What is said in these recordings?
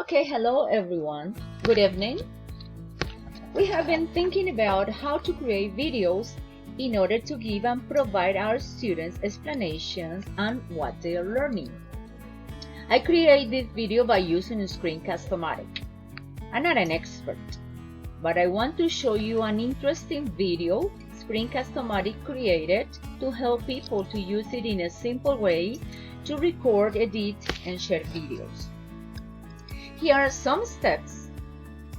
Okay, hello everyone. Good evening. We have been thinking about how to create videos in order to give and provide our students explanations on what they are learning. I created this video by using Screencast-O-Matic. I'm not an expert, but I want to show you an interesting video Screencast-O-Matic created to help people to use it in a simple way to record, edit, and share videos. Here are some steps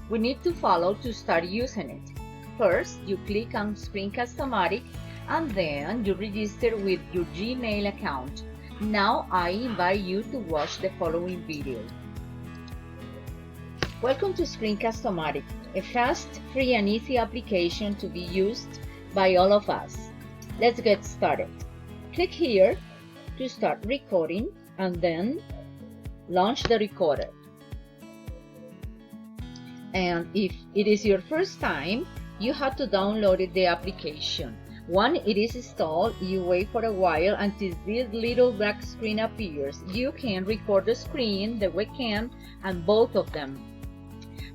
we need to follow to start using it. First, you click on Screencast-O-Matic and then you register with your Gmail account. Now I invite you to watch the following video. Welcome to Screencast-O-Matic, a fast, free and easy application to be used by all of us. Let's get started. Click here to start recording and then launch the recorder. And if it is your first time, you have to download the application. Once it is installed, you wait for a while until this little black screen appears. You can record the screen, the webcam, and both of them.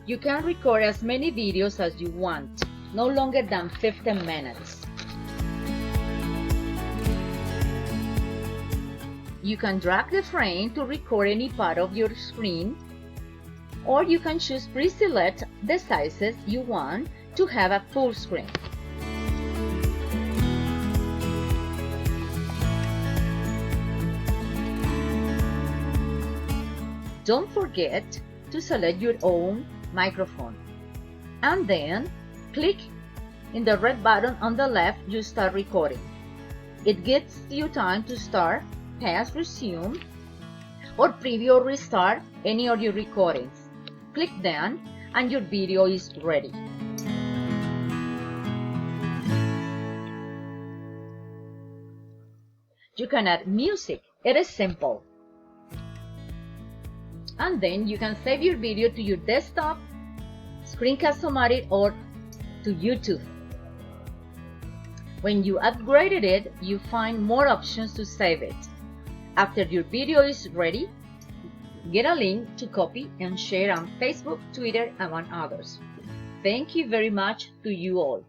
You can record as many videos as you want, no longer than 15 minutes. You can drag the frame to record any part of your screen, or you can choose pre-select the sizes you want to have a full screen. Don't forget to select your own microphone and then click in the red button on the left to start recording. It gives you time to start, pause, resume, or preview or restart any of your recordings. Click done and your video is ready. You can add music. It is simple. And then you can save your video to your desktop, Screencast-O-Matic, or to YouTube. When you upgraded it, you find more options to save it. After your video is ready, get a link to copy and share on Facebook, Twitter, among others. Thank you very much to you all.